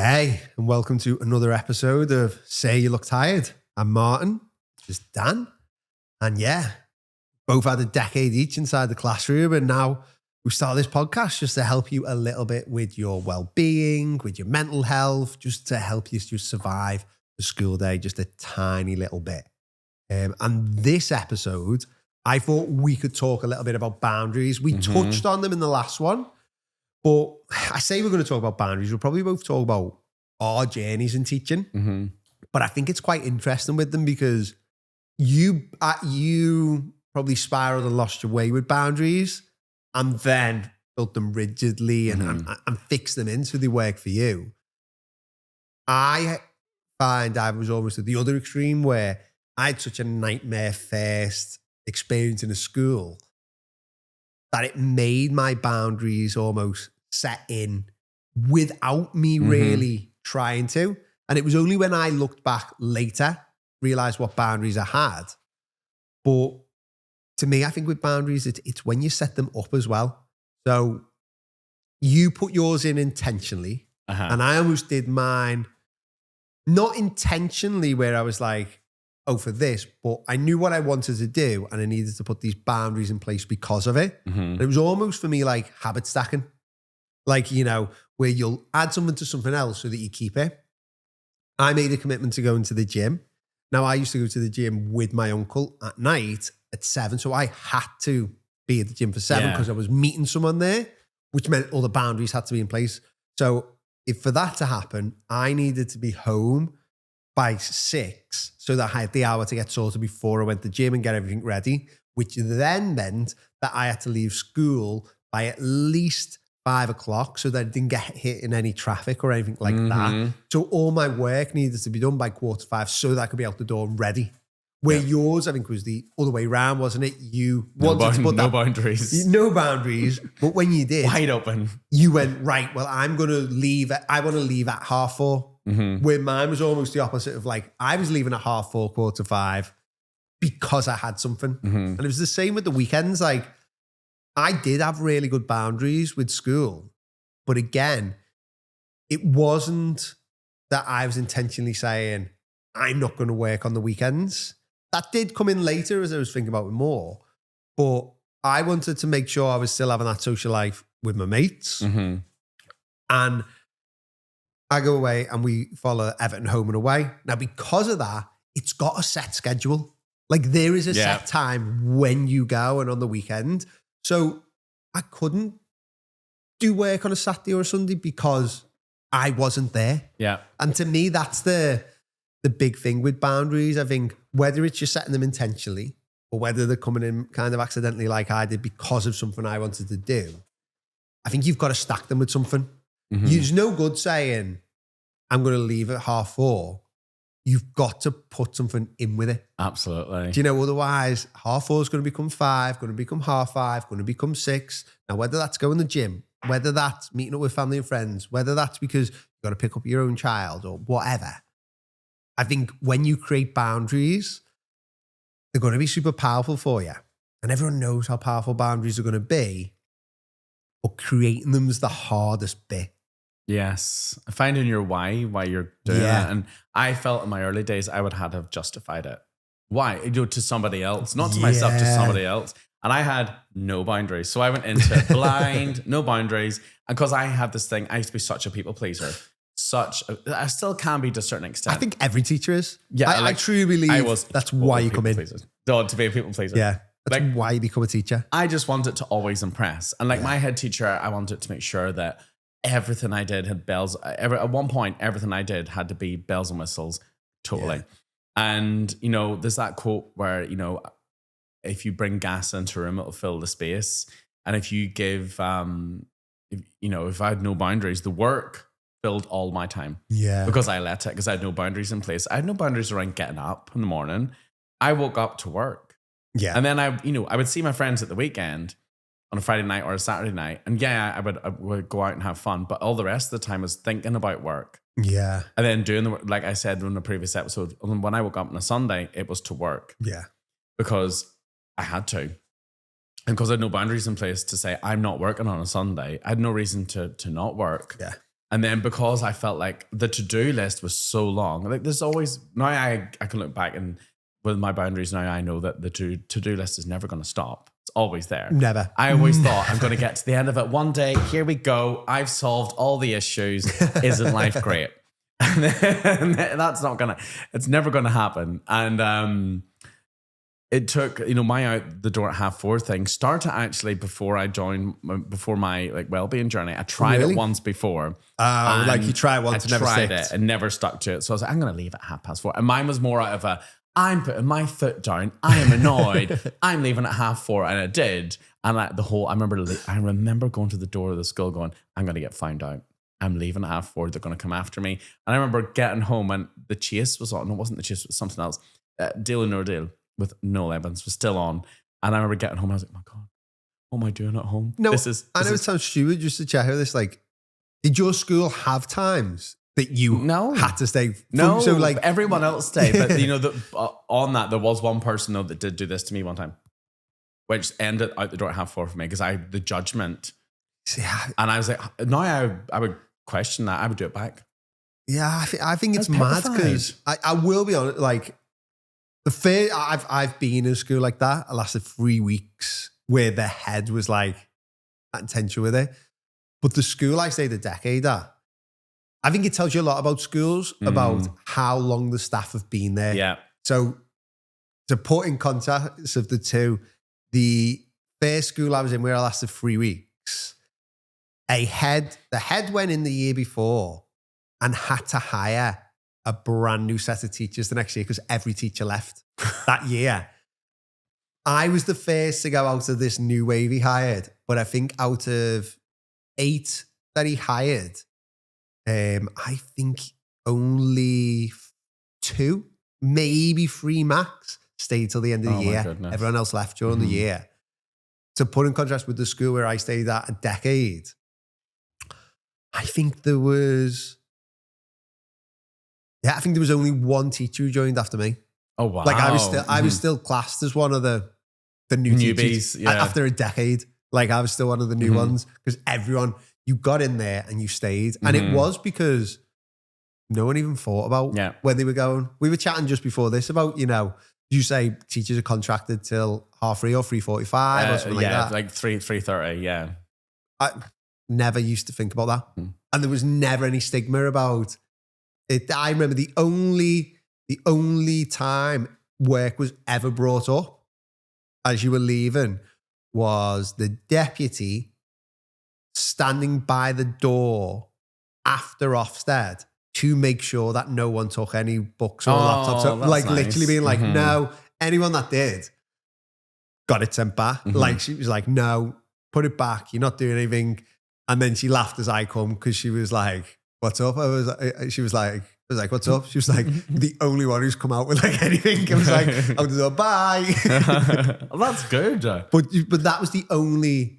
Hey, and welcome to another episode of Say You Look Tired. I'm Martin, just Dan. And yeah, both had a decade each inside the classroom. And now we start this podcast just to help you a little bit with your well-being, with your mental health, just to help you just survive the school day just a tiny little bit. And this episode, I thought we could talk a little bit about boundaries. We touched on them in the last one. But I say we're going to talk about boundaries. We'll probably both talk about our journeys in teaching. But I think it's quite interesting with them because you probably spiraled and lost your way with boundaries and then built them rigidly and fixed them in so they work for you. I find I was almost at the other extreme where I had such a nightmare first experience in a school that it made my boundaries almost set in without me really trying to. And it was only when I looked back later, realized what boundaries I had. But to me, I think with boundaries, it's when you set them up as well. So you put yours in intentionally, and I almost did mine, not intentionally where I was like, oh, for this, but I knew what I wanted to do and I needed to put these boundaries in place because of it. And it was almost for me like habit stacking, like, you know, where you'll add something to something else so that you keep it. I made a commitment to going to the gym. Now, I used to go to the gym with my uncle at night at 7. So I had to be at the gym for 7 because I was meeting someone there, which meant all the boundaries had to be in place. So if for that to happen, I needed to be home by 6 so that I had the hour to get sorted before I went to the gym and get everything ready, which then meant that I had to leave school by at least 5 o'clock so that I didn't get hit in any traffic or anything like that. So all my work needed to be done by 4:45 so that I could be out the door and ready. Where yours, I think, was the other way around, wasn't it? You wanted to put no boundaries. No boundaries. But when you did, Wide open. You went, right, well, I want to leave at 4:30. Where mine was almost the opposite of like, I was leaving at 4:30, 4:45 because I had something. And it was the same with the weekends. Like, I did have really good boundaries with school. But again, it wasn't that I was intentionally saying, I'm not going to work on the weekends. That did come in later as I was thinking about it more. But I wanted to make sure I was still having that social life with my mates. And I go away and we follow Everton home and away. Now, because of that, it's got a set schedule. Like there is a set time when you go and on the weekend. So I couldn't do work on a Saturday or a Sunday because I wasn't there. And to me, that's the big thing with boundaries. I think whether it's you're setting them intentionally or whether they're coming in kind of accidentally like I did because of something I wanted to do, I think you've got to stack them with something. There's no good saying, I'm going to leave at 4:30. You've got to put something in with it. Absolutely. Do you know, otherwise 4:30 is going to become 5, going to become 5:30, going to become 6. Now, whether that's going to the gym, whether that's meeting up with family and friends, whether that's because you've got to pick up your own child or whatever, I think when you create boundaries, they're going to be super powerful for you. And everyone knows how powerful boundaries are going to be. But creating them is the hardest bit. Yes. Finding your why you're doing it. And I felt in my early days, I would have justified it. Why? To somebody else, not to myself, to somebody else. And I had no boundaries. So I went into it blind, no boundaries. And because I had this thing, I used to be such a people pleaser. I still can be to a certain extent. I think every teacher is. Yeah. I truly believe that's why you come in. To be a people pleaser. Yeah. That's why you become a teacher. I just wanted to always impress. And like my head teacher, I wanted to make sure that everything I did had bells. At one point, everything I did had to be bells and whistles. Totally. Yeah. And, you know, there's that quote where, you know, if you bring gas into a room, it'll fill the space. And if you give, if I had no boundaries, the work filled all my time. Yeah. Because I let it, because I had no boundaries in place. I had no boundaries around getting up in the morning. I woke up to work. Yeah. And then I would see my friends at the weekend on a Friday night or a Saturday night. And I would go out and have fun. But all the rest of the time was thinking about work. Yeah. And then doing the work, like I said in the previous episode, when I woke up on a Sunday, it was to work. Yeah. Because I had to. And because I had no boundaries in place to say, I'm not working on a Sunday, I had no reason to not work. Yeah. And then because I felt like the to-do list was so long, like there's always, now I can look back and with my boundaries now, I know that the to-do list is never going to stop. It's always there. Never. I always thought I'm going to get to the end of it one day. Here we go. I've solved all the issues. Isn't life great? And that's not going to, it's never going to happen. And it took, my out the door at 4:30 thing started actually before I joined, before my like wellbeing journey. I tried it once before. Like you try it once and never tried sticked. it and never stuck to it. So I was like, I'm going to leave at 4:30. And mine was more out of I'm putting my foot down. I am annoyed. I'm leaving at 4:30. And I did. And I remember going to the door of the school going, I'm going to get found out. I'm leaving at 4:30. They're going to come after me. And I remember getting home and the chase was on. No, it wasn't the chase. It was something else. Deal or No Deal with Noel Evans was still on. And I remember getting home. I was like, oh my God, what am I doing at home? No, I know it sounds stupid just to check out this. Like, did your school have times that you had to stay? No, so like everyone else stayed. But on that, there was one person though that did do this to me one time, which ended out the door at 4:30 for me because the judgment. Yeah. And I was like, now I would question that. I would do it back. Yeah, I think it's mad because I will be honest, like the fair I've been in a school like that. It lasted 3 weeks where the head was like that intention with it. But the school I stayed a decade at, I think it tells you a lot about schools, about how long the staff have been there. Yeah. So to put in context of the two, the first school I was in where I lasted 3 weeks, the head went in the year before and had to hire a brand new set of teachers the next year because every teacher left that year. I was the first to go out of this new wave he hired, but I think out of 8 that he hired, I think only 2, maybe 3 max stayed till the end of the year. Goodness. Everyone else left during the year. To put in contrast with the school where I stayed at a decade, I think there was only 1 teacher who joined after me. Oh wow! Like I was still classed as one of the new teachers after a decade. Like I was still one of the new ones because everyone, you got in there and you stayed, and it was because no one even thought about where they were going. We were chatting just before this about you say teachers are contracted till 3:30 or 3:45 or something like that. Like 3:30. Yeah, I never used to think about that, and there was never any stigma about it. I remember the only time work was ever brought up as you were leaving was the deputy standing by the door after Ofsted to make sure that no one took any books or laptops. So, like nice. literally being like, no, anyone that did got it sent back. Like she was like, no, put it back. You're not doing anything. And then she laughed as I come because she was like, what's up? She was like, what's up? She was like, the only one who's come out with like anything. I was like, out the door, bye. Well, that's good. But that was the only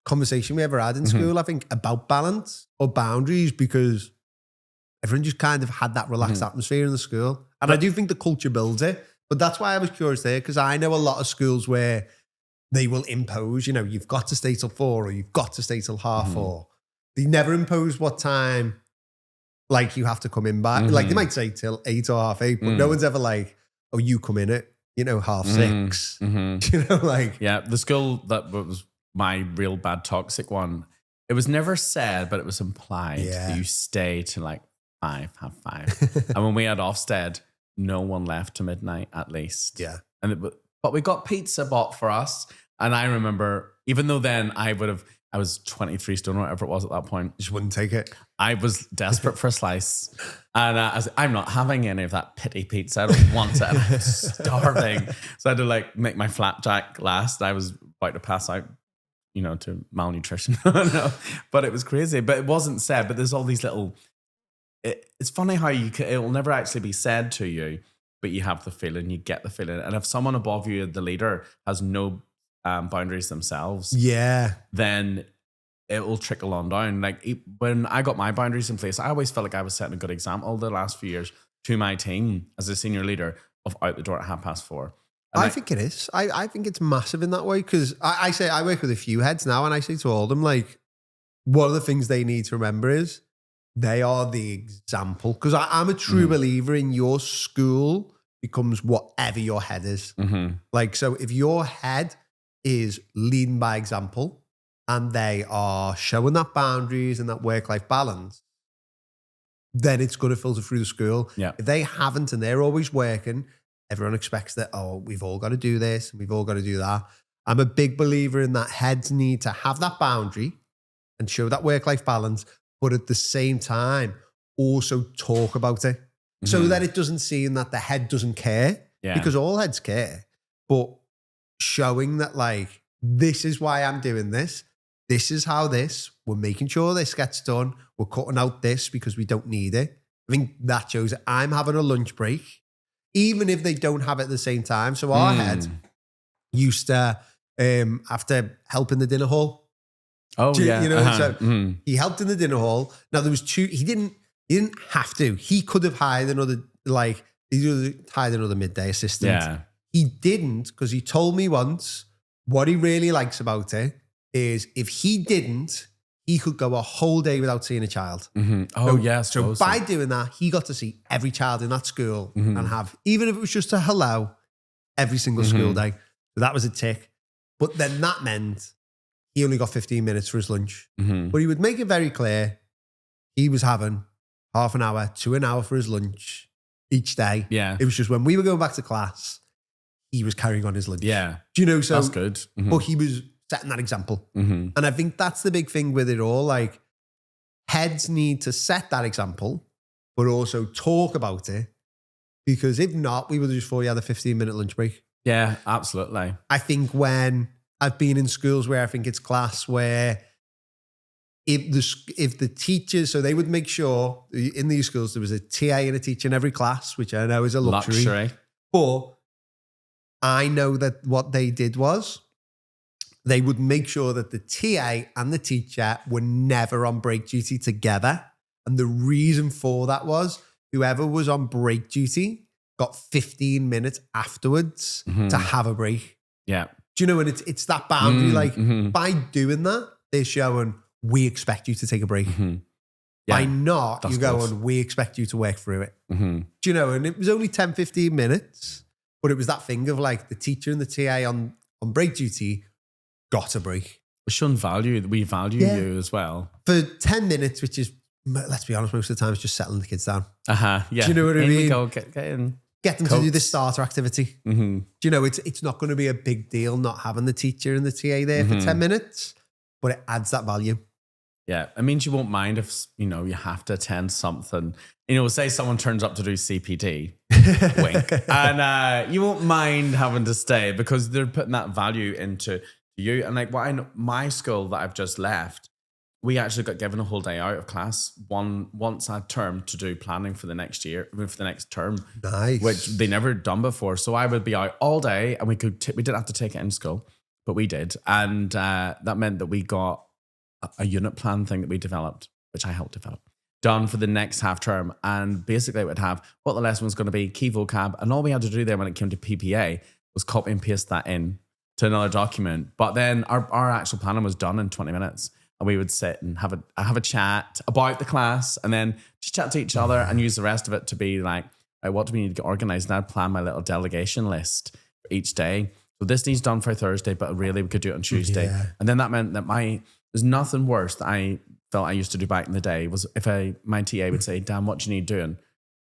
conversation we ever had in school, I think, about balance or boundaries, because everyone just kind of had that relaxed atmosphere in the school. And I do think the culture builds it. But that's why I was curious there, because I know a lot of schools where they will impose, you've got to stay till 4 or you've got to stay till 4:30. They never impose what time like you have to come in by. Like they might say till 8 or 8:30, but no one's ever like, oh, you come in at, 6:30. Like. Yeah, the school that was my real bad toxic one, it was never said, but it was implied that you stay till like 5, 5:30. And when we had Ofsted, no one left to midnight at least. Yeah. But we got pizza bought for us. And I remember, even though then I was 23 stone or whatever it was at that point. Just wouldn't take it. I was desperate for a slice. And I was like, I'm not having any of that pity pizza. I don't want it. And I was starving. So I had to like make my flapjack last. I was about to pass out, to malnutrition. No, but it was crazy. But it wasn't said. But there's all these little... It's funny how it will never actually be said to you, but you have the feeling, you get the feeling. And if someone above you, the leader, has no boundaries themselves, then it will trickle on down. Like when I got my boundaries in place, I always felt like I was setting a good example the last few years to my team as a senior leader of out the door at 4:30. I think it is. I think it's massive in that way, because I say I work with a few heads now, and I say to all of them, like, one of the things they need to remember is they are the example. Because I'm a true believer in your school becomes whatever your head is. Like, so if your head is leading by example and they are showing that boundaries and that work-life balance, then it's going to filter through the school. Yeah. If they haven't and they're always working, everyone expects that, oh, we've all got to do this and we've all got to do that. I'm a big believer in that heads need to have that boundary and show that work-life balance, but at the same time, also talk about it. So that it doesn't seem that the head doesn't care, because all heads care, but showing that like, this is why I'm doing this. This is how we're making sure this gets done. We're cutting out this because we don't need it. I think that shows that I'm having a lunch break, even if they don't have it at the same time. So our head used to, after helping the dinner hall. Oh, yeah. You know, he helped in the dinner hall. Now there was two, he didn't have to. He could have hired another, midday assistant. Yeah. He didn't, because he told me once what he really likes about it is if he didn't, he could go a whole day without seeing a child. Oh, yes. So by doing that, he got to see every child in that school and have, even if it was just a hello, every single school day. So that was a tick. But then that meant he only got 15 minutes for his lunch. But he would make it very clear he was having half an hour to an hour for his lunch each day. Yeah. It was just when we were going back to class, he was carrying on his lunch. Yeah. Do you know? So that's good. But he was setting that example. And I think that's the big thing with it all. Like, heads need to set that example, but also talk about it. Because if not, we would have just thought you had a 15-minute lunch break. Yeah, absolutely. I think when I've been in schools where I think it's class where if the teachers, so they would make sure in these schools there was a TA and a teacher in every class, which I know is a luxury. But I know that what they did was they would make sure that the TA and the teacher were never on break duty together. And the reason for that was whoever was on break duty got 15 minutes afterwards to have a break. Yeah. Do you know? And it's that boundary. By doing that, they're showing we expect you to take a break. By not, you go on, we expect you to work through it. Do you know? And it was only 10, 15 minutes, but it was that thing of like the teacher and the TA on break duty got a break. We're showing value. We value you as well. For 10 minutes, which is, let's be honest, most of the time it's just settling the kids down. Yeah. Do you know what I mean? We go, get in. Get them to do the starter activity. Do you know, it's not going to be a big deal not having the teacher and the TA there for 10 minutes, but it adds that value. Yeah. It means you won't mind if, you have to attend something. Say someone turns up to do CPD, wink, and you won't mind having to stay because they're putting that value into you. And like what I know, my school that I've just left, we actually got given a whole day out of class once a term to do planning for the next year, for the next term. Nice. Which they never done before. So I would be out all day and we didn't have to take it in school, but we did. And that meant that we got a unit plan thing that we developed, which I helped develop, done for the next half term. And basically it would have what the lesson was going to be, key vocab. And all we had to do there when it came to PPA was copy and paste that in to another document. But then our actual planning was done in 20 minutes. And we would sit and have a chat about the class and then just chat to each other and use the rest of it to be like, right, what do we need to get organized? And I'd plan my little delegation list for each day. So this needs done for Thursday, but really we could do it on Tuesday. Yeah. And then that meant that there's nothing worse that I felt I used to do back in the day was if my TA would say, Dan, what do you need doing?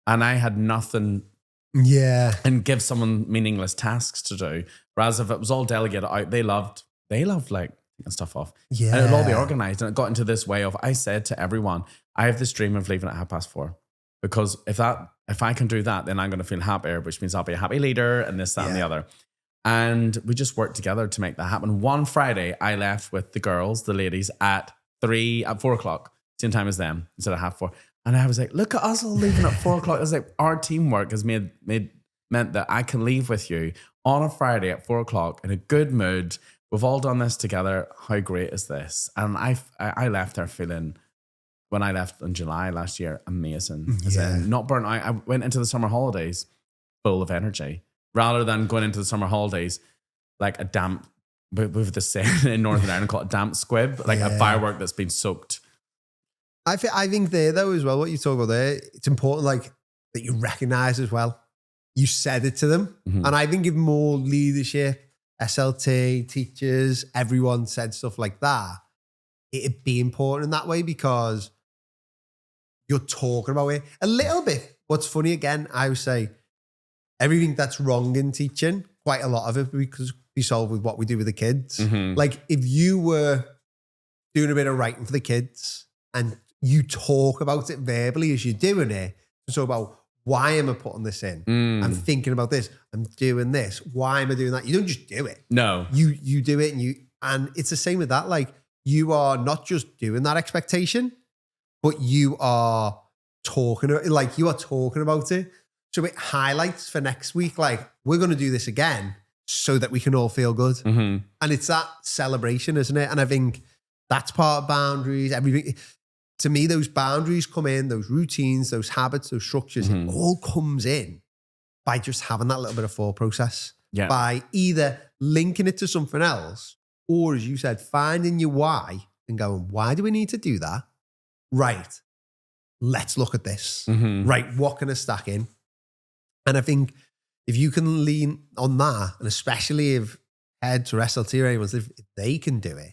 And I had nothing. Yeah. And give someone meaningless tasks to do. Whereas if it was all delegated out, they loved like, and stuff off. Yeah. And it'll all be organized. And it got into this way of, I said to everyone, I have this dream of leaving at 4:30. Because if I can do that, then I'm going to feel happier, which means I'll be a happy leader and this, that, and the other. And we just worked together to make that happen. One Friday, I left with the girls, the ladies, at 4 o'clock, same time as them, instead of 4:30. And I was like, look at us all leaving at 4 o'clock. I was like, our teamwork has meant that I can leave with you on a Friday at 4 o'clock in a good mood. We've all done this together. How great is this? And I left there feeling, when I left in July last year, amazing. Not burnt out. I went into the summer holidays full of energy rather than going into the summer holidays like a damp, with the saying in Northern Ireland called a damp squib, like a firework that's been soaked. I think there though as well, what you talk about there, it's important like that you recognize as well. You said it to them. And I think if more leadership, SLT, teachers, everyone said stuff like that, it'd be important in that way because you're talking about it a little bit. What's funny again, I would say everything that's wrong in teaching, quite a lot of it because we solve with what we do with the kids. Like if you were doing a bit of writing for the kids and you talk about it verbally as you're doing it, so about why am I putting this in? I'm thinking about this. I'm doing this. Why am I doing that? You don't just do it. No. You do it and it's the same with that. Like you are not just doing that expectation, but you are talking about it. So it highlights for next week, like we're going to do this again so that we can all feel good. And it's that celebration, isn't it? And I think that's part of boundaries. Everything. To me, those boundaries come in, those routines, those habits, those structures, it all comes in by just having that little bit of thought process. Yeah. By either linking it to something else or, as you said, finding your why and going, why do we need to do that? Right. Let's look at this. Right. What can I stack in? And I think if you can lean on that, and especially if heads or SLT or anyone, if they can do it,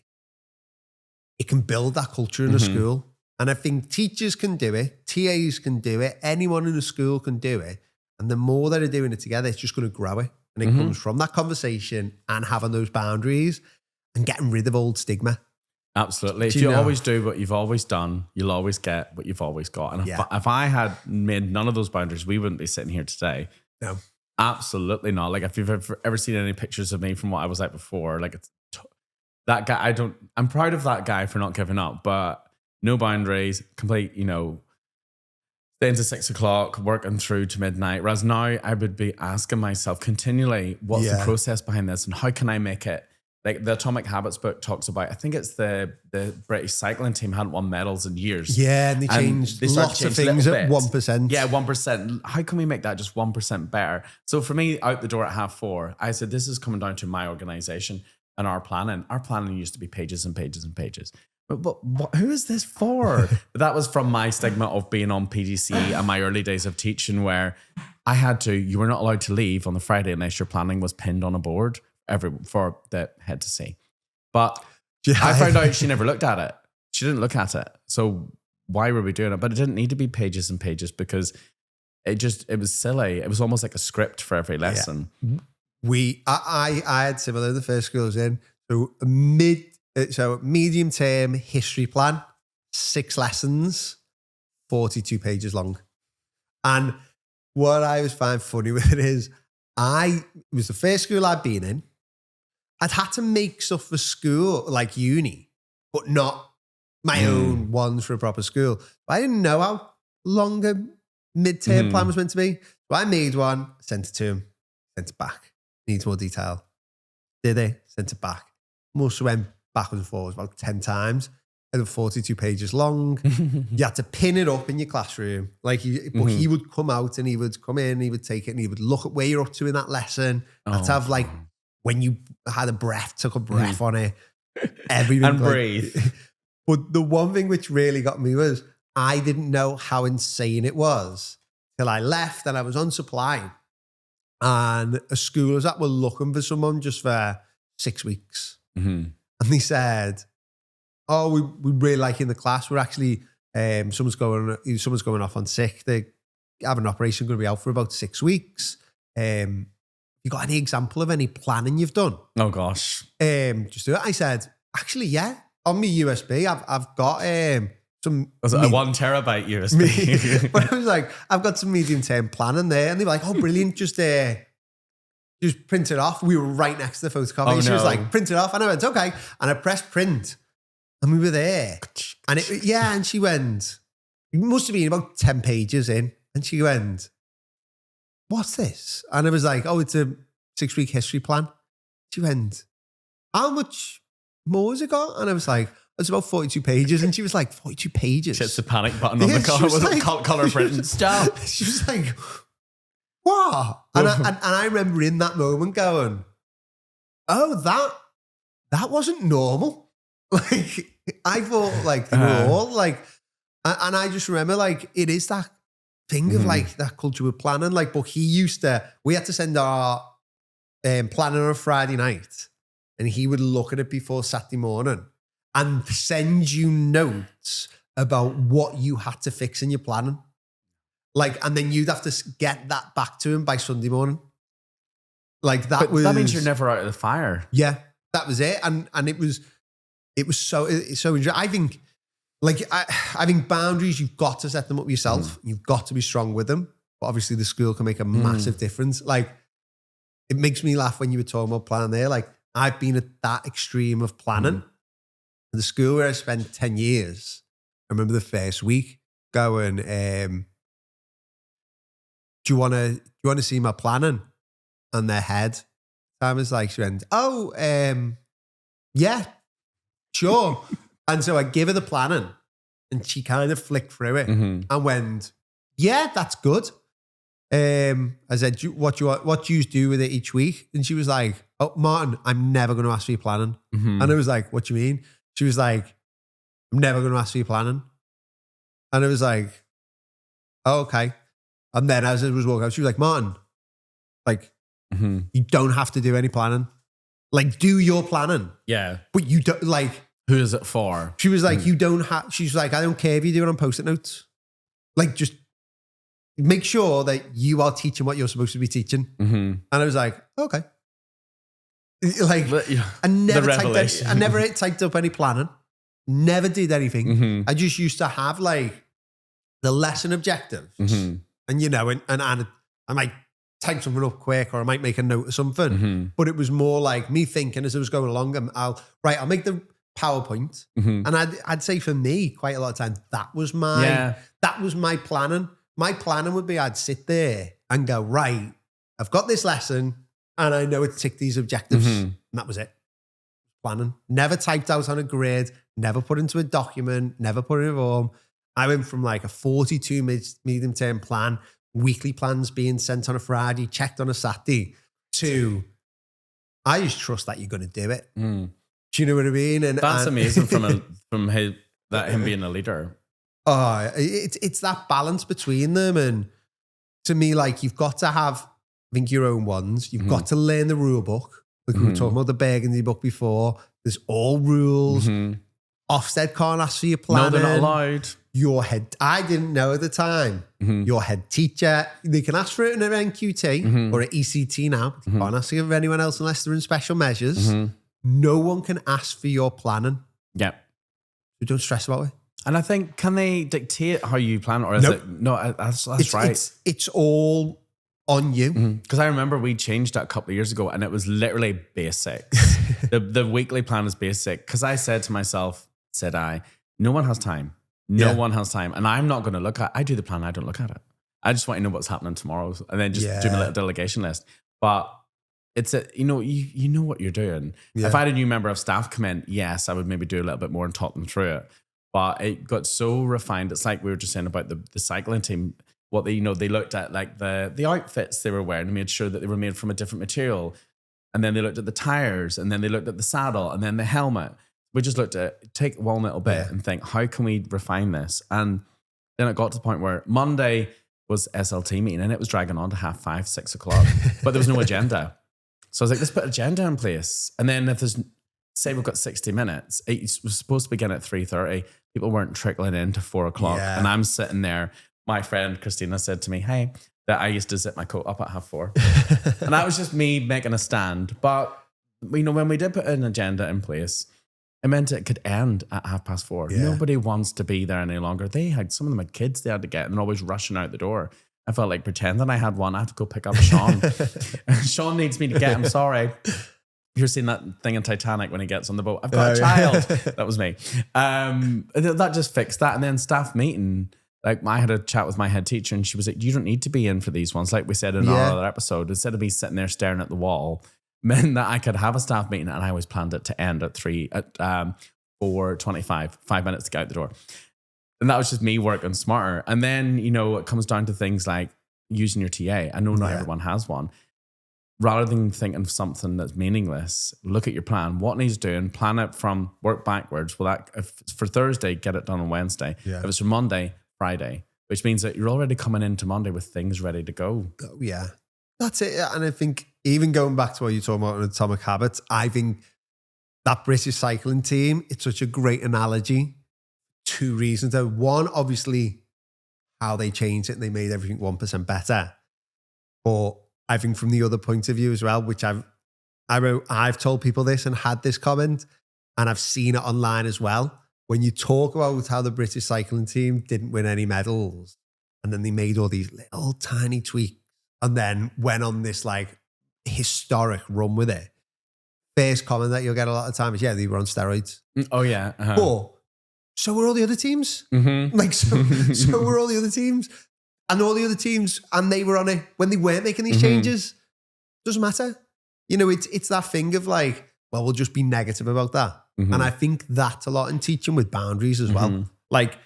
it can build that culture in the school. And I think teachers can do it, TAs can do it, anyone in the school can do it. And the more that are doing it together, it's just going to grow it. And it comes from that conversation and having those boundaries and getting rid of old stigma. Absolutely. If you always do what you've always done, you'll always get what you've always got. And if I had made none of those boundaries, we wouldn't be sitting here today. No. Absolutely not. Like if you've ever seen any pictures of me from what I was like before, like it's that guy, I'm proud of that guy for not giving up, but no boundaries, complete, staying to 6 o'clock, working through to midnight. Whereas now I would be asking myself continually, what's the process behind this and how can I make it? Like the Atomic Habits book talks about, I think it's the British cycling team hadn't won medals in years. Yeah, and they changed lots of things at 1%. Yeah, 1%. How can we make that just 1% better? So for me, out the door at 4:30, I said, this is coming down to my organization and our planning. Our planning used to be pages and pages and pages. But who is this for? That was from my stigma of being on PGC and my early days of teaching where you were not allowed to leave on the Friday unless your planning was pinned on a board for the head to see. But I found out she never looked at it. She didn't look at it. So why were we doing it? But it didn't need to be pages and pages because it was silly. It was almost like a script for every lesson. Yeah. I had similar the first school I was in. So medium term history plan, 6 lessons, 42 pages long. And what I always find funny with it is it was the first school I'd been in. I'd had to make stuff for school, like uni, but not my own ones for a proper school. But I didn't know how long a mid-term plan was meant to be. So I made one, sent it to him, sent it back. Needs more detail. Did they? Sent it back. Must have went backwards and forwards about 10 times. It was 42 pages long. You had to pin it up in your classroom. But he would come out and he would come in, he would take it and he would look at where you're up to in that lesson. Had to have when you had took a breath on it. Everything. And breathe. But the one thing which really got me was I didn't know how insane it was till I left and I was on supply. And a school was were looking for someone just for 6 weeks. And they said, oh, we really like you in the class. We're actually, someone's going off on sick. They have an operation, going to be out for about 6 weeks. You got any example of any planning you've done? Oh gosh. Just do it. I said, actually, yeah. On my USB, I've got some. Was it a 1 terabyte USB? But I was like, I've got some medium term planning there, and they were like, oh, brilliant. Just print it off. We were right next to the photocopy. She was like, print it off, and I went, okay. And I pressed print, and we were there. And and she went, it must have been about 10 pages in, and she went, what's this? And I was like, oh, it's a 6-week history plan. She went, how much more has it got? And I was like, it's about 42 pages. And she was like, 42 pages? Hits the panic button on the car. Was it colour print? Stop. She was like, what? And I remember in that moment going, oh, that wasn't normal. Like, I thought like they were all like, And I just remember like, it is that thing of like that culture with planning. Like, but we had to send our planning on a Friday night and he would look at it before Saturday morning and send you notes about what you had to fix in your planning. Like, and then you'd have to get that back to him by Sunday morning. Like that That means you're never out of the fire. Yeah, that was it. And it was so interesting. I think I think boundaries, you've got to set them up yourself. You've got to be strong with them. But obviously the school can make a massive difference. Like it makes me laugh when you were talking about planning there. Like I've been at that extreme of planning. The school where I spent 10 years, I remember the first week going, do you want to see my planning? And their head, Sam was like, she went, yeah, sure. And so I give her the planning and she kind of flicked through it and went, yeah, that's good. I said, what do you do with it each week? And she was like, oh, Martin, I'm never going to ask for your planning. And I was like, what do you mean? She was like, I'm never going to ask for your planning. And I was like, oh, okay. And then as I was walking out, she was like, Martin, like, you don't have to do any planning. Like, do your planning. Yeah. But you don't, like. Who is it for? She was like, you don't have, she's like, I don't care if you do it on Post-it notes. Like, just make sure that you are teaching what you're supposed to be teaching. And I was like, okay. Like, I never typed up any planning. Never did anything. I just used to have like the lesson objectives. And, you know, and I might type something up quick or I might make a note of something. But it was more like me thinking as I was going along, I'll make the PowerPoint. And I'd say for me, quite a lot of times, that was my planning. My planning would be I'd sit there and go, right, I've got this lesson and I know it's tick these objectives. And that was it. Planning. Never typed out on a grid, never put into a document, never put in a form. I went from like a 42 medium term plan, weekly plans being sent on a Friday, checked on a Saturday, to I just trust that you're going to do it. Do you know what I mean? And that's amazing from him being a leader. Oh, it's that balance between them. And to me, like you've got to have, I think, your own ones. You've got to learn the rule book. Like we were talking about the Burgundy book before. There's all rules. Ofsted can't ask for your planning. No, they're not allowed. Your head, I didn't know at the time, your head teacher, they can ask for it in an NQT or an ECT now. They can't ask for anyone else unless they're in special measures. No one can ask for your planning. Yeah. So don't stress about it. And I think, can they dictate how you plan, or is it? No, that's right. It's all on you. Because I remember we changed that a couple of years ago and it was literally basics. the weekly plan is basic. Because I said to myself, no one has time. No one has time. And I'm not going to look at, I do the plan, I don't look at it. I just want to know what's happening tomorrow and then just do my little delegation list. But it's you know what you're doing. Yeah. If I had a new member of staff come in, yes, I would maybe do a little bit more and talk them through it. But it got so refined. It's like we were just saying about the cycling team. What they looked at like the outfits they were wearing and made sure that they were made from a different material. And then they looked at the tires and then they looked at the saddle and then the helmet. We just looked at take one little bit and think, how can we refine this? And then it got to the point where Monday was SLT meeting and it was dragging on to 5:30, 6 o'clock, but there was no agenda. So I was like, let's put an agenda in place. And then if there's, say we've got 60 minutes, it was supposed to begin at 3:30. People weren't trickling in to 4 o'clock. Yeah. And I'm sitting there. My friend Christina said to me, hey, that I used to zip my coat up at 4:30. And that was just me making a stand. But, when we did put an agenda in place, it meant it could end at 4:30. Yeah. Nobody wants to be there any longer. Some of them had kids they had to get and they're always rushing out the door. I felt like pretending I had one. I had to go pick up Sean. Sean needs me to get him. Sorry. You're seeing that thing in Titanic when he gets on the boat. I've got a child. That was me. That just fixed that. And then staff meeting, like I had a chat with my head teacher and she was like, you don't need to be in for these ones. Like we said in our other episode, instead of me sitting there staring at the wall, meant that I could have a staff meeting and I always planned it to end at 4:25, 5 minutes to get out the door. And that was just me working smarter. And then, it comes down to things like using your TA. I know not everyone has one. rather than thinking of something that's meaningless, look at your plan. What needs doing? Plan it from work backwards. Well, that if it's for Thursday, get it done on Wednesday. Yeah. If it's for Monday, Friday, which means that you're already coming into Monday with things ready to go. Oh, yeah. That's it. And I think even going back to what you're talking about in Atomic Habits, I think that British cycling team, it's such a great analogy. 2 reasons. One, obviously, how they changed it and they made everything 1% better. But I think from the other point of view as well, which I've told people this and had this comment, and I've seen it online as well. When you talk about how the British cycling team didn't win any medals, and then they made all these little tiny tweaks and then went on this like historic run with it. First comment that you'll get a lot of time is, yeah, they were on steroids. Oh, yeah. Uh-huh. But so were all the other teams. Mm-hmm. Like, so were all the other teams. And all the other teams, and they were on it when they weren't making these changes. Doesn't matter. You know, it's that thing of like, well, we'll just be negative about that. And I think that's a lot in teaching with boundaries as well. Like,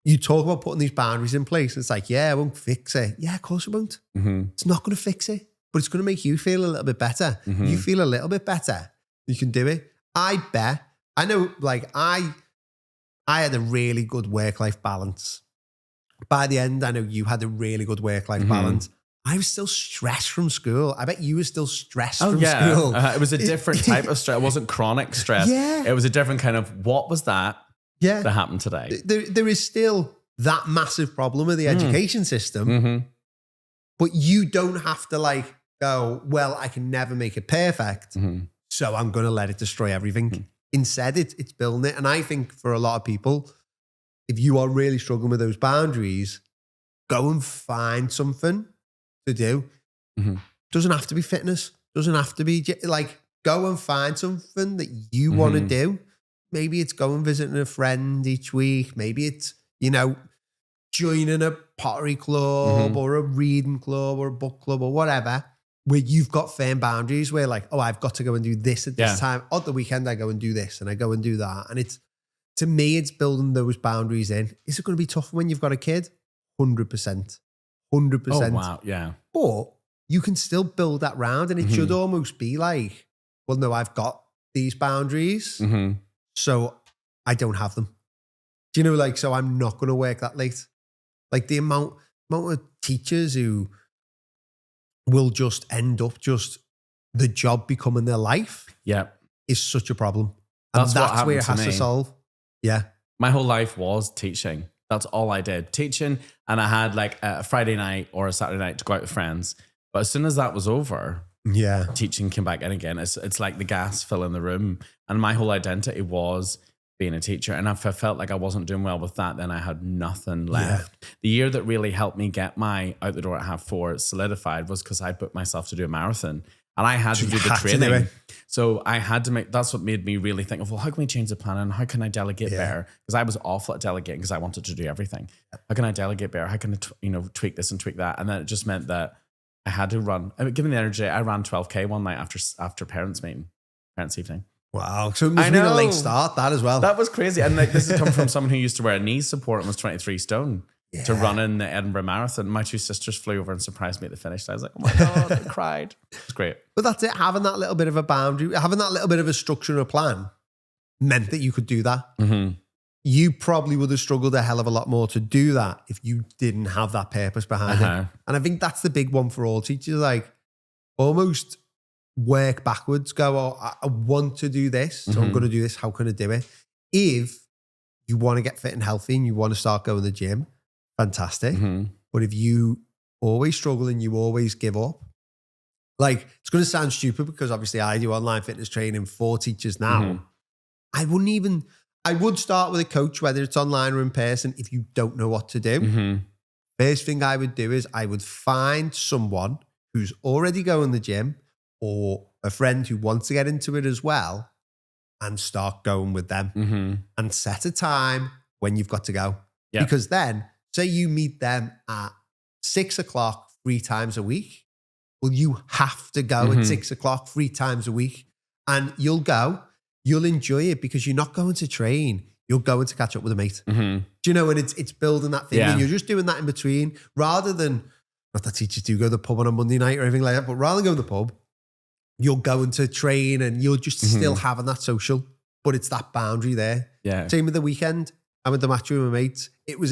you talk about putting these boundaries in place. It's like, yeah, it won't fix it. Yeah, of course it won't. It's not going to fix it, but it's going to make you feel a little bit better. You feel a little bit better. You can do it. I bet. I know, like, I had a really good work-life balance. By the end, I know you had a really good work-life balance. I was still stressed from school. I bet you were still stressed from school. It was a different type of stress. It wasn't chronic stress. Yeah. It was a different kind of, what was that that happened today? There is still that massive problem with the education system, but you don't have to like go, well, I can never make it perfect, so I'm going to let it destroy everything. Instead, it's building it. And I think for a lot of people, if you are really struggling with those boundaries, go and find something to do. Doesn't have to be fitness. Doesn't have to be like, go and find something that you want to do. Maybe it's going visiting a friend each week. Maybe it's, you know, joining a pottery club or a reading club or a book club or whatever, where you've got firm boundaries where like, oh, I've got to go and do this at this time. On the weekend, I go and do this and I go and do that. And it's, to me, it's building those boundaries in. Is it going to be tough when you've got a kid? 100%. 100%. Oh, wow. Yeah. But you can still build that round, and it should almost be like, well, no, I've got these boundaries, so I don't have them. Do you know, like, so I'm not going to work that late. Like the amount of teachers who will just end up just the job becoming their life is such a problem. And that's where it has to solve. Yeah. My whole life was teaching. That's all I did. Teaching. And I had like a Friday night or a Saturday night to go out with friends. But as soon as that was over, teaching came back in again. It's like the gas filling the room. And my whole identity was being a teacher. And if I felt like I wasn't doing well with that, then I had nothing left. The year that really helped me get my out the door at 4:30 solidified was because I booked myself to do a marathon. And I had to do the training. So I had to make, that's what made me really think of, well, how can we change the plan and how can I delegate better? Because I was awful at delegating because I wanted to do everything. How can I delegate better? How can I, tweak this and tweak that? And then it just meant that I had to run. I mean, given the energy, I ran 12K one night after parents' evening. Wow. So it must have been a late start, that as well. That was crazy. And like, this has come from someone who used to wear a knee support and was 23 stone. To run in the Edinburgh Marathon. My 2 sisters flew over and surprised me at the finish. I was like, oh my God, I cried. It was great. But that's it. Having that little bit of a boundary, having that little bit of a structure and a plan meant that you could do that. You probably would have struggled a hell of a lot more to do that if you didn't have that purpose behind it. And I think that's the big one for all teachers. Like, almost work backwards. Go, oh, I want to do this, so I'm going to do this. How can I do it? If you want to get fit and healthy and you want to start going to the gym, fantastic. But if you always struggle and you always give up, like, it's going to sound stupid because obviously I do online fitness training for teachers now. I would start with a coach, whether it's online or in person, if you don't know what to do. First thing I would do is I would find someone who's already going to the gym or a friend who wants to get into it as well and start going with them and set a time when you've got to go. Because then, say you meet them at 6 o'clock 3 times a week. Well, you have to go at 6 o'clock 3 times a week, and you'll go. You'll enjoy it because you're not going to train. You're going to catch up with a mate. Do you know? And it's building that thing, and you're just doing that in between, rather than, not that teachers do go to the pub on a Monday night or anything like that, but rather than go to the pub, you're going to train and you're just still having that social, but it's that boundary there. Yeah. Same with the weekend. I went to match with my mates. It was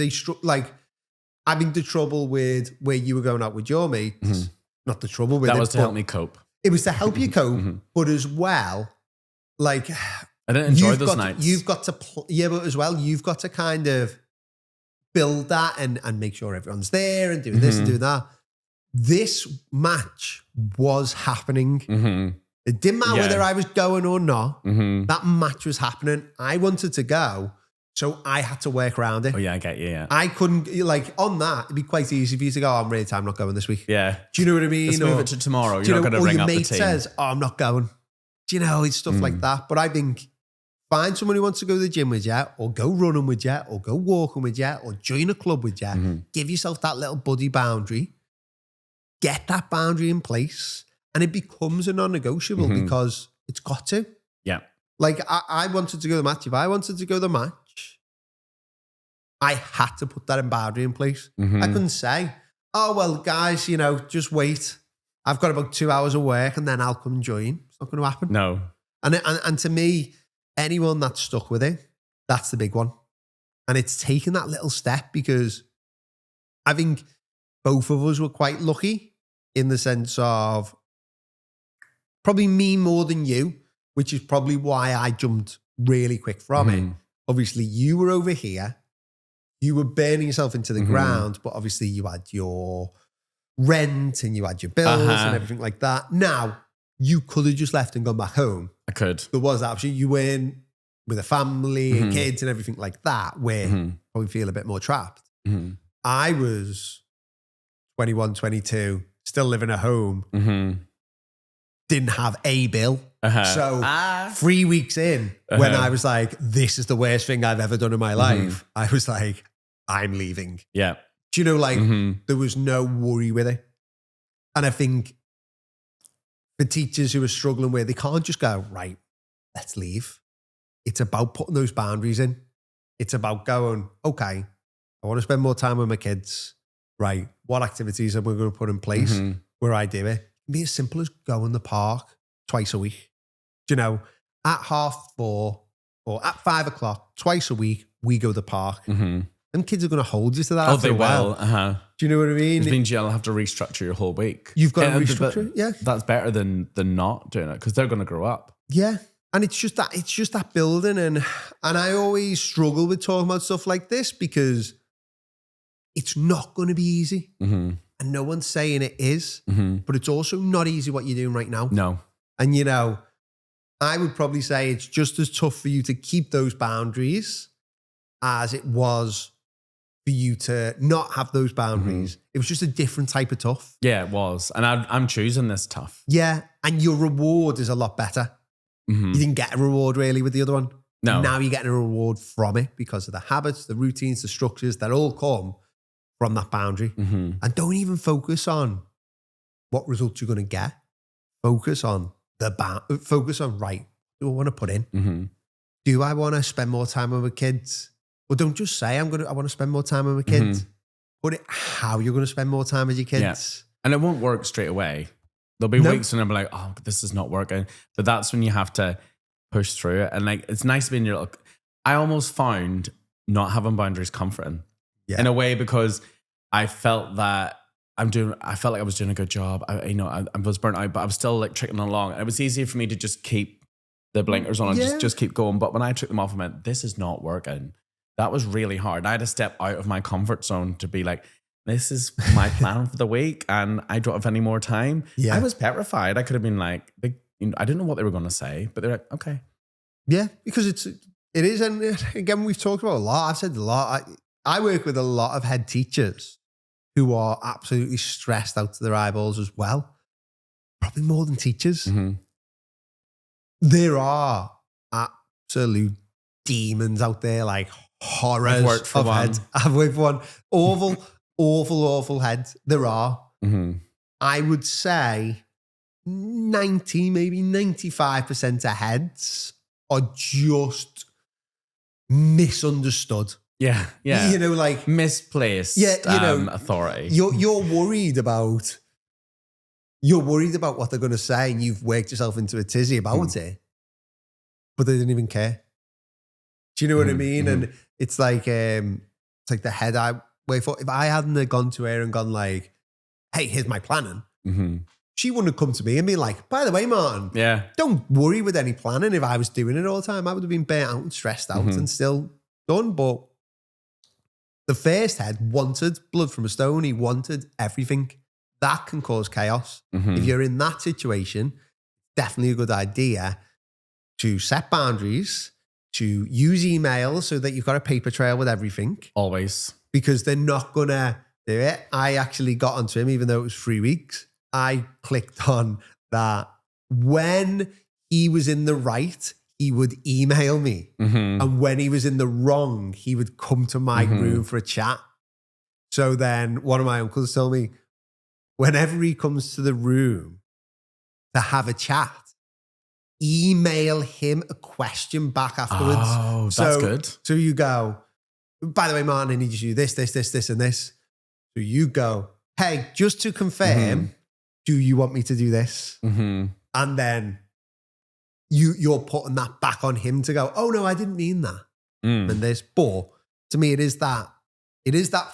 having the trouble with where you were going out with your mates. Not the trouble with that it. Was to help me cope. It was to help you cope, but as well, like I didn't enjoy those nights. You've got to, but as well, you've got to kind of build that and make sure everyone's there and doing this and doing that. This match was happening. It didn't matter whether I was going or not. That match was happening. I wanted to go, so I had to work around it. Oh, yeah, I get you, yeah. I couldn't, on that, it'd be quite easy for you to go, I'm really tired, I'm not going this week. Yeah. Do you know what I mean? Let's move it to tomorrow. You're not going to ring up the team. Or your mate says, I'm not going. Do you know, it's stuff like that. But I think find someone who wants to go to the gym with you, or go running with you, or go walking with you, or join a club with you. Give yourself that little buddy boundary. Get that boundary in place. And it becomes a non-negotiable because it's got to. Yeah. Like I wanted to go to the match. If I wanted to go to the match, I had to put that boundary in place. I couldn't say, oh, well, guys, just wait. I've got about 2 hours of work and then I'll come and join. It's not going to happen. No. And to me, anyone that's stuck with it, that's the big one. And it's taken that little step because I think both of us were quite lucky in the sense of probably me more than you, which is probably why I jumped really quick from it. Obviously, you were over here. You were burning yourself into the ground, but obviously you had your rent and you had your bills and everything like that. Now, you could have just left and gone back home. I could. There was that option. You weren't with a family and kids and everything like that, where probably feel a bit more trapped. I was 21, 22, still living at home, didn't have a bill. So 3 weeks in, when I was like, this is the worst thing I've ever done in my life, I was like, I'm leaving. Yeah. Do you know, there was no worry with it. And I think for teachers who are struggling where they can't just go, right, let's leave. It's about putting those boundaries in. It's about going, okay, I want to spend more time with my kids. Right. What activities am I going to put in place where I do it? It can be as simple as go in the park twice a week. Do you know, at 4:30 or at 5 o'clock, twice a week, we go to the park. And kids are going to hold you to that after a while. Do you know what I mean? Which means you'll have to restructure your whole week. You've got to restructure it, yeah. That's better than not doing it because they're going to grow up. Yeah. And it's just that building. And I always struggle with talking about stuff like this because it's not going to be easy. And no one's saying it is, but it's also not easy what you're doing right now. No. And, I would probably say it's just as tough for you to keep those boundaries as it was for you to not have those boundaries. It was just a different type of tough. Yeah, it was. And I'm choosing this tough. Yeah. And your reward is a lot better. You didn't get a reward really with the other one. No. Now you're getting a reward from it because of the habits, the routines, the structures that all come from that boundary. And don't even focus on what results you're going to get. Focus on right, do I want to put in? Do I want to spend more time with my kids? Well, don't just say I want to spend more time with my kids. Put it how you're going to spend more time with your kids. Yeah. And it won't work straight away. There'll be weeks when I'm like, oh, this is not working. But that's when you have to push through it. And it's nice being I almost found not having boundaries comforting in a way because I felt that I felt like I was doing a good job. I was burnt out, but I was still trickling along. And it was easier for me to just keep the blinkers on and just keep going. But when I took them off, I went, this is not working. That was really hard. I had to step out of my comfort zone to be like, this is my plan for the week and I don't have any more time. Yeah. I was petrified. I could have been like, I didn't know what they were going to say, but they're like, okay. Yeah, because it is. And again, we've talked about a lot. I've said a lot. I work with a lot of head teachers who are absolutely stressed out to their eyeballs as well. Probably more than teachers. There are absolute demons out there, like horrors of heads. I've worked for one. Awful heads. There are. I would say 90, maybe 95% of heads are just misunderstood. Yeah. Yeah. You know, like misplaced authority. You're worried about what they're going to say, and you've worked yourself into a tizzy about it, but they didn't even care. Do you know what I mean? And it's like the head I wait for. If I hadn't have gone to her and gone like, "Hey, here's my planning," she wouldn't have come to me and be like, "By the way, Martin, don't worry with any planning." If I was doing it all the time, I would have been burnt out and stressed out and still done. But the first head wanted blood from a stone. He wanted everything. That can cause chaos. If you're in that situation, definitely a good idea to set boundaries, to use email so that you've got a paper trail with everything. Always. Because they're not going to do it. I actually got onto him, even though it was 3 weeks. I clicked on that when he was in the right, he would email me. And when he was in the wrong, he would come to my room for a chat. So then one of my uncles told me, whenever he comes to the room to have a chat, email him a question back afterwards. Oh, that's good. So you go, by the way, Martin, I need you to do this, and this. So you go, hey, just to confirm, do you want me to do this? And then you're putting that back on him to go, oh no, I didn't mean that. And this, but to me, it is that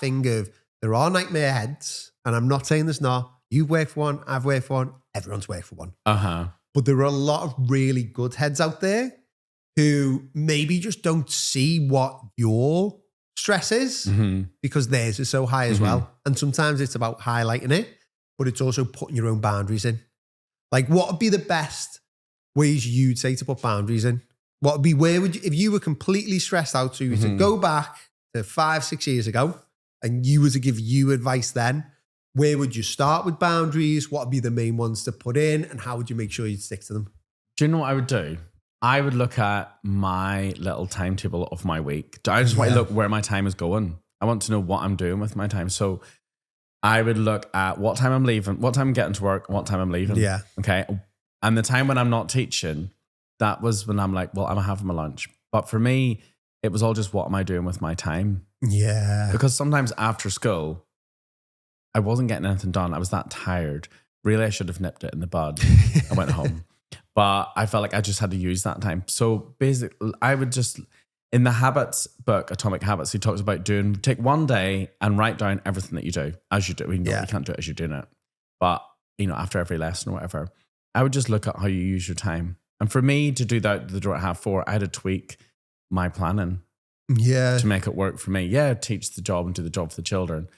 thing of there are nightmare heads, and I'm not saying there's not. You've worked for one, I've worked for one, everyone's worked for one. But there are a lot of really good heads out there who maybe just don't see what your stress is because theirs is so high as well. And sometimes it's about highlighting it, but it's also putting your own boundaries in. Like, what would be the best ways you'd say to put boundaries in? What would be, where would you, if you were completely stressed out, so you were to go back to 5-6 years ago and you were to give you advice then, where would you start with boundaries? What would be the main ones to put in? And how would you make sure you'd stick to them? Do you know what I would do? I would look at my little timetable of my week. I just want to look where my time is going. I want to know what I'm doing with my time. So I would look at what time I'm leaving, what time I'm getting to work, what time I'm leaving. Yeah. Okay. And the time when I'm not teaching, that was when I'm like, well, I'm having my lunch. But for me, it was all just, what am I doing with my time? Yeah. Because sometimes after school, I wasn't getting anything done. I was that tired. Really, I should have nipped it in the bud. I went home. But I felt like I just had to use that time. So basically, I would just, in the Habits book, Atomic Habits, he talks about take one day and write down everything that you do as you do. You can't do it as you're doing it. But, after every lesson or whatever, I would just look at how you use your time. And for me to do that, the door at 4:30, I had to tweak my planning to make it work for me. Yeah, teach the job and do the job for the children.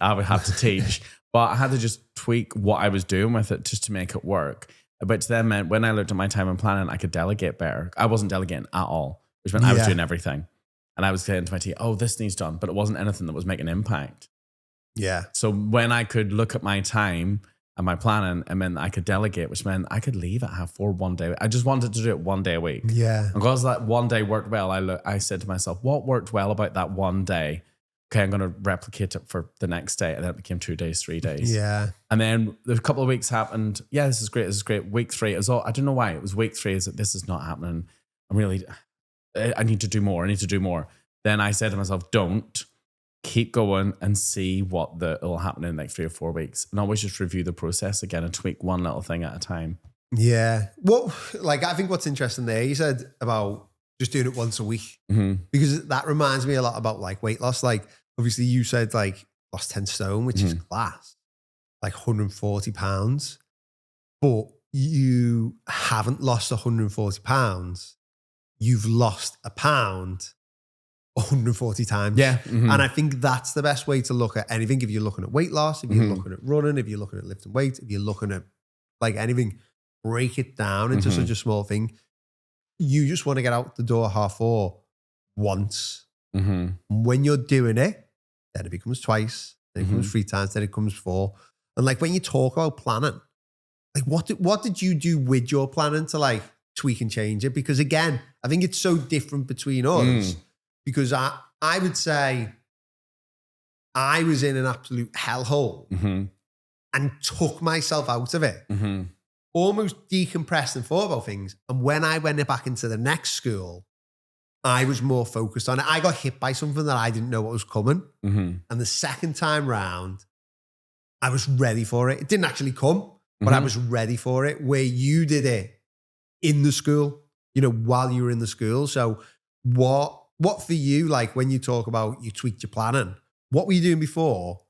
I would have to teach, but I had to just tweak what I was doing with it just to make it work. But to them meant when I looked at my time and planning, I could delegate better. I wasn't delegating at all, which meant I was doing everything. And I was saying to my team, oh, this needs done, but it wasn't anything that was making an impact. Yeah. So when I could look at my time and my planning, it meant I could delegate, which meant I could leave at 4:30 one day. I just wanted to do it one day a week. Yeah. And because that one day worked well, I said to myself, what worked well about that one day? Okay, I'm going to replicate it for the next day. And then it became 2 days, 3 days. Yeah. And then a couple of weeks happened. Yeah, this is great. Week 3, it was all, I don't know why. It was week 3 is that this is not happening. I need to do more. Then I said to myself, don't. Keep going and see what will happen in like 3 or 4 weeks. And always just review the process again and tweak one little thing at a time. Yeah. I think what's interesting there, you said about just doing it once a week, because that reminds me a lot about like weight loss. Like obviously you said like lost 10 stone, which is class, like 140 pounds, but you haven't lost 140 pounds. You've lost a pound 140 times. Yeah. And I think that's the best way to look at anything. If you're looking at weight loss, if you're looking at running, if you're looking at lifting weights, if you're looking at like anything, break it down into such a small thing. You just want to get out the door 4:30 once. When you're doing it, then it becomes twice, then it becomes 3 times, then it comes 4. And like when you talk about planning, like what did you do with your planning to like tweak and change it? Because again, I think it's so different between us. Because I would say I was in an absolute hellhole and took myself out of it, almost decompressed and thought about things. And when I went back into the next school, I was more focused on it. I got hit by something that I didn't know what was coming. Mm-hmm. And the second time round, I was ready for it. It didn't actually come, but I was ready for it, where you did it in the school, while you were in the school. So what for you, like when you talk about you tweaked your planning, what were you doing before?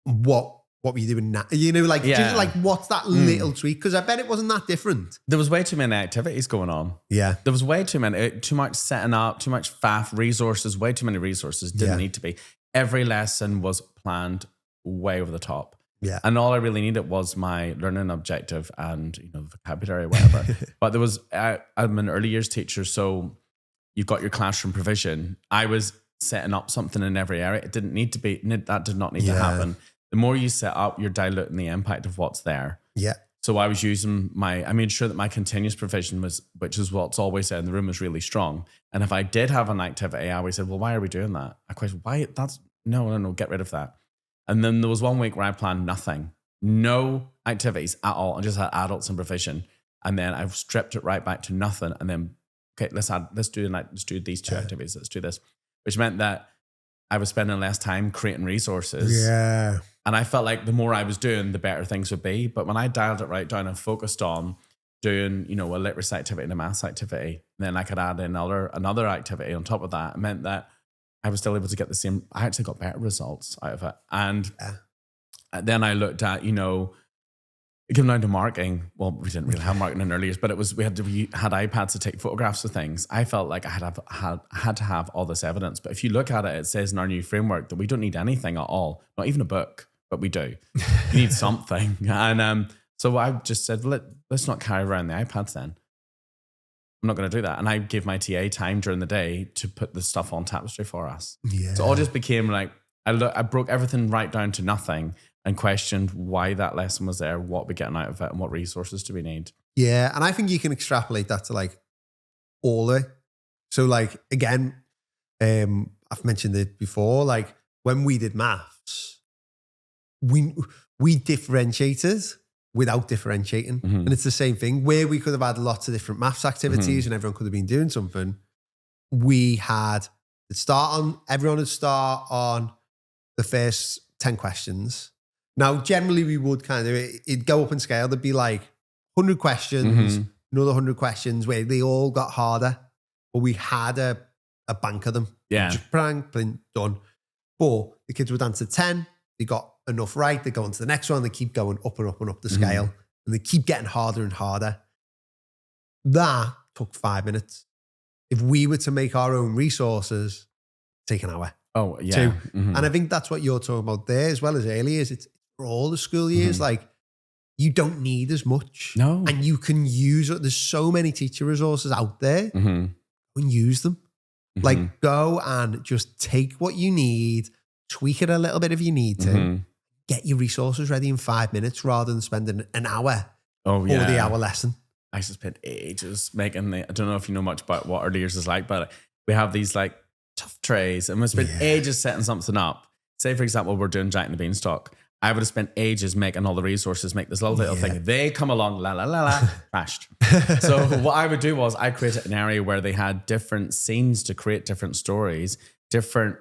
What were you doing now? Just like what's that little tweak? Because I bet it wasn't that different. There was way too many activities going on. Yeah. There was way too much setting up, too much faff, resources, way too many resources. Didn't need to be. Every lesson was planned way over the top. Yeah. And all I really needed was my learning objective and, vocabulary, whatever. But I'm an early years teacher, so you've got your classroom provision. I was setting up something in every area. It didn't need to be, that did not need to happen. The more you set up, you're diluting the impact of what's there. Yeah. So I was using I made sure that my continuous provision which is what's always there in the room, was really strong. And if I did have an activity, I always said, well, why are we doing that? I questioned, why? No, get rid of that. And then there was one week where I planned nothing, no activities at all, and just had adults and provision. And then I've stripped it right back to nothing. And then, okay, let's do these two activities. Let's do this, which meant that I was spending less time creating resources. Yeah. And I felt like the more I was doing, the better things would be. But when I dialed it right down and focused on doing, a literacy activity and a maths activity, then I could add in another activity on top of that. It meant that I was still able to get I actually got better results out of it. And then I looked at, it came down to marking. Well, we didn't really have marking in early years, but we had iPads to take photographs of things. I felt like I had to have all this evidence. But if you look at it, it says in our new framework that we don't need anything at all, not even a book, but we do. You need something. And so I just said, let's not carry around the iPads then. I'm not going to do that. And I gave my TA time during the day to put the stuff on Tapestry for us. Yeah. So it all just became like, I broke everything right down to nothing and questioned why that lesson was there, what we're getting out of it, and what resources do we need. Yeah. And I think you can extrapolate that to like all of it. So like, again, I've mentioned it before, like when we did maths, we differentiated without differentiating. Mm-hmm. And it's the same thing where we could have had lots of different maths activities and everyone could have been doing something. Everyone would start on the first 10 questions. Now, generally we would it'd go up in scale. There'd be like 100 questions, another 100 questions where they all got harder, but we had a bank of them. Yeah. Just bang, done. But the kids would answer 10. They got enough right. They go on to the next one. They keep going up and up and up the scale. And they keep getting harder and harder. That took 5 minutes. If we were to make our own resources, take an hour. Oh, yeah. 2. Mm-hmm. And I think that's what you're talking about there, as well as early years. It's for all the school years. Like, you don't need as much. No. And you can use it. There's so many teacher resources out there. And use them. Like, go and just take what you need, tweak it a little bit if you need to, get your resources ready in 5 minutes rather than spending an hour or the hour lesson. I used to spend ages making I don't know if you know much about what early years is like, but we have these like tough trays and we spend ages setting something up. Say, for example, we're doing Jack and the Beanstalk. I would have spent ages making all the resources, make this little thing. They come along, la, la, la, la, crashed. So what I would do was I created an area where they had different scenes to create different stories, different,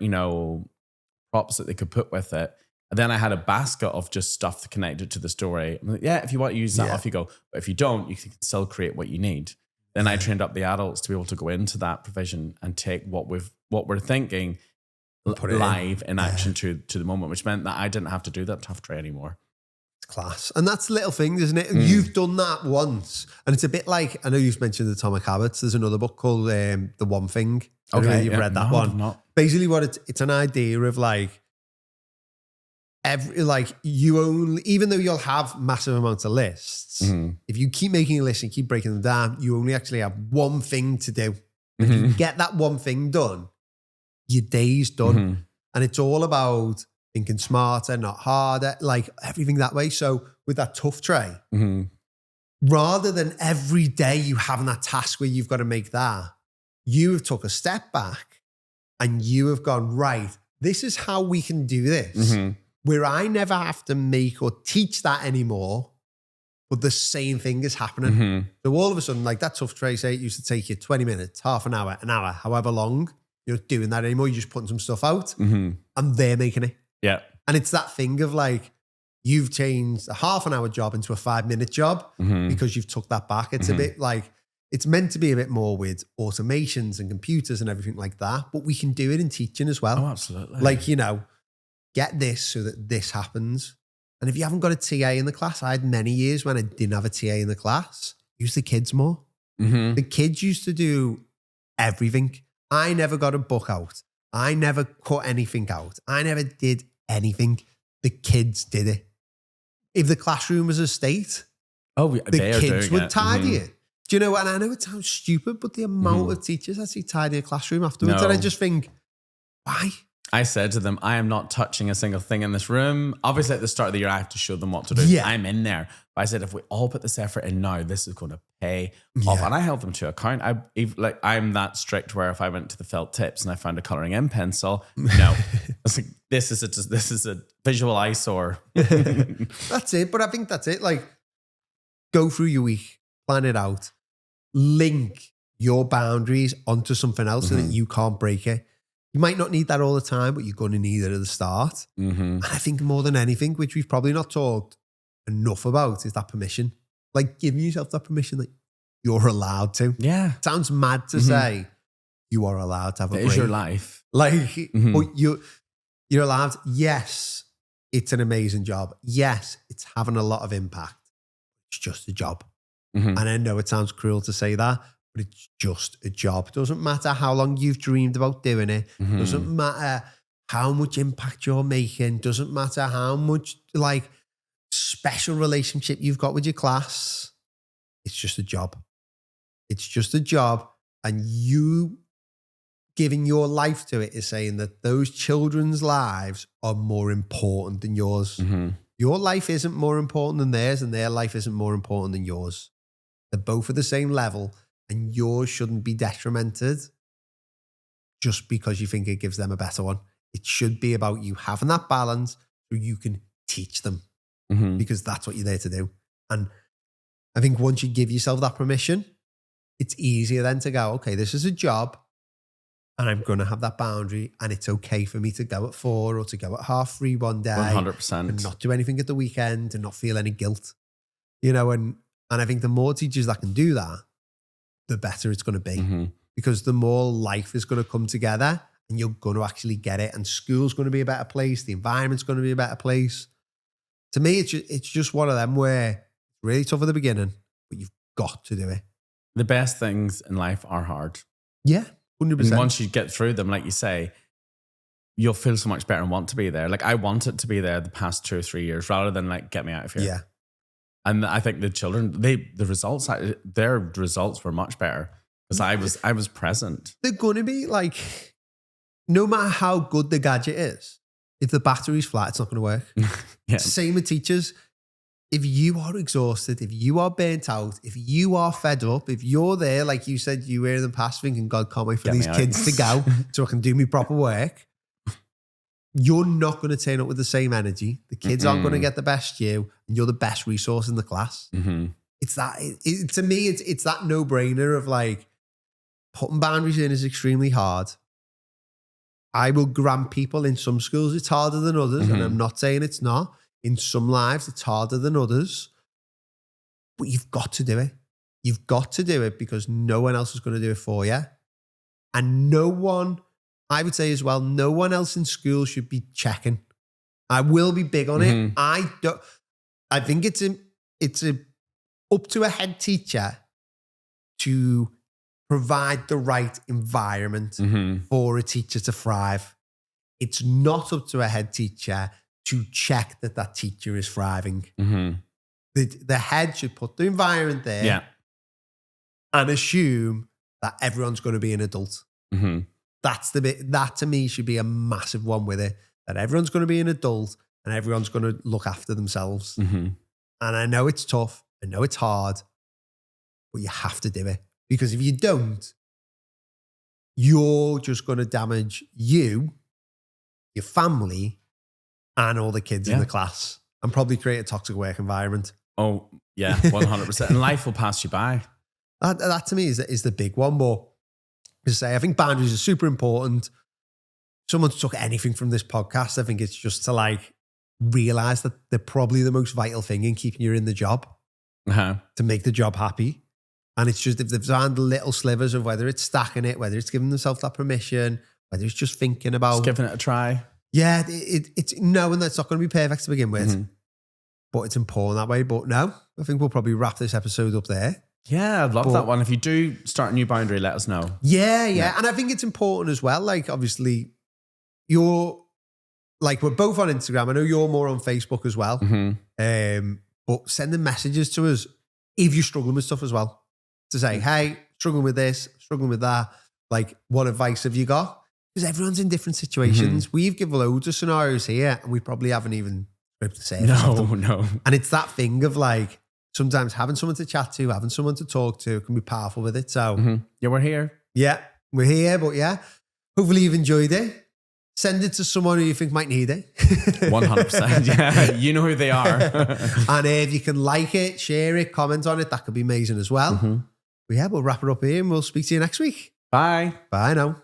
props that they could put with it. And then I had a basket of just stuff connected to the story. I'm like, if you want to use that, off you go. But if you don't, you can still create what you need. Then I trained up the adults to be able to go into that provision and take what we're thinking live in action to the moment, which meant that I didn't have to do that tough tray anymore. It's class. And that's little things, isn't it? You've done that once. And it's a bit like, I know you've mentioned Atomic Habits. There's another book called The One Thing. I don't know if you've read that one. Basically what it's an idea of like, even though you'll have massive amounts of lists, if you keep making a list and keep breaking them down, you only actually have one thing to do. If you get that one thing done, your day's done. And it's all about thinking smarter, not harder, like everything that way. So with that tough tray, rather than every day you having that task where you've got to make that, you have took a step back and you have gone, right, this is how we can do this. Where I never have to make or teach that anymore. but the same thing is happening. So all of a sudden, like that tough tray, say it used to take you 20 minutes, half an hour, however long, you're not doing that anymore. You're just putting some stuff out and they're making it. Yeah. And it's that thing of like, you've changed a half an hour job into a 5-minute job because you've took that back. It's a bit like, it's meant to be a bit more with automations and computers and everything like that, but we can do it in teaching as well. Oh, absolutely. Like, you know, get this so that this happens. And if you haven't got a TA in the class, I had many years when I didn't have a TA in the class, use the kids more. The kids used to do everything. I never got a book out. I never cut anything out. I never did anything. The kids did it. If the classroom was a state, the kids would tidy it. Do you know what? And I know it sounds stupid, but the amount of teachers actually tidy a classroom afterwards. And I just think, why? I said to them, I am not touching a single thing in this room. Obviously, at the start of the year, I have to show them what to do. Yeah. I'm in there. But I said, if we all put this effort in now, this is going to pay off. And I held them to account. I'm that strict where if I went to the felt tips and I found a colouring in pencil, no. I was like, this is a visual eyesore. That's it. But I think that's it. Like, go through your week, plan it out, link your boundaries onto something else so that you can't break it. You might not need that all the time, but you're going to need it at the start. And I think more than anything, which we've probably not talked enough about, is that permission. Like giving yourself that permission that you're allowed to. Yeah. It sounds mad to say you are allowed to have a break. It is your life. Like, but you're allowed. Yes, it's an amazing job. Yes, it's having a lot of impact. It's just a job. And I know it sounds cruel to say that, but it's just a job. Doesn't matter how long you've dreamed about doing it. Doesn't matter how much impact you're making. Doesn't matter how much like special relationship you've got with your class. It's just a job. It's just a job. And you giving your life to it is saying that those children's lives are more important than yours. Your life isn't more important than theirs, and their life isn't more important than yours. They're both at the same level, and yours shouldn't be detrimented just because you think it gives them a better one. It should be about you having that balance so you can teach them because that's what you're there to do. And I think once you give yourself that permission, it's easier then to go, okay, this is a job and I'm going to have that boundary, and it's okay for me to go at 4 or to go at 3:30 one day 100%. and not do anything at the weekend and not feel any guilt, you know, and I think the more teachers that can do that, the better it's going to be because the more life is going to come together and you're going to actually get it, and school's going to be a better place. The environment's going to be a better place. To me, it's just one of them where it's really tough at the beginning, but you've got to do it. The best things in life are hard. Yeah, 100%. And once you get through them, like you say, you'll feel so much better and want to be there. Like I wanted to be there the past 2 or 3 years rather than like, get me out of here. Yeah. And I think the children, their results were much better because I was present. They're going to be like, no matter how good the gadget is, if the battery's flat, it's not going to work. Same with teachers. If you are exhausted, if you are burnt out, if you are fed up, if you're there, like you said, you were in the past thinking, God, can't wait for these kids to go so I can do my proper work. You're not going to turn up with the same energy. The kids aren't going to get the best you, and you're the best resource in the class. It's that, to me, it's that no-brainer of like, putting boundaries in is extremely hard. I will grant people in some schools it's harder than others, and I'm not saying it's not. In some lives, it's harder than others, but you've got to do it. You've got to do it because no one else is going to do it for you. And no one, I would say as well, no one else in school should be checking. I will be big on it. I think it's up to a head teacher to provide the right environment for a teacher to thrive. It's not up to a head teacher to check that teacher is thriving. The head should put the environment there and assume that everyone's going to be an adult. That's the bit, that to me should be a massive one with it, that everyone's going to be an adult and everyone's going to look after themselves. And I know it's tough. I know it's hard, but you have to do it because if you don't, you're just going to damage you, your family, and all the kids in the class, and probably create a toxic work environment. Oh, yeah, 100%. And life will pass you by. That to me is the big one. But to say, I think boundaries are super important. Someone took anything from this podcast, I think it's just to like realize that they're probably the most vital thing in keeping you in the job, to make the job happy. And it's just, if they've found little slivers of whether it's stacking it, whether it's giving themselves that permission, whether it's just thinking about... Just giving it a try. Yeah, it's knowing that it's not going to be perfect to begin with, but it's important that way. But no, I think we'll probably wrap this episode up there. Yeah, I'd love that one. If you do start a new boundary, let us know. Yeah. And I think it's important as well. Like, obviously, we're both on Instagram. I know you're more on Facebook as well. But sending messages to us if you're struggling with stuff as well. To say, hey, struggling with this, struggling with that. Like, what advice have you got? Because everyone's in different situations. We've given loads of scenarios here and we probably haven't even scraped the surface of them. No. And it's that thing of like, sometimes having someone to chat to, having someone to talk to can be powerful with it. So yeah, we're here. Yeah, we're here. But yeah, hopefully you've enjoyed it. Send it to someone who you think might need it. 100%. Yeah, you know who they are. And if you can like it, share it, comment on it, that could be amazing as well. But yeah, we'll wrap it up here and we'll speak to you next week. Bye. Bye now.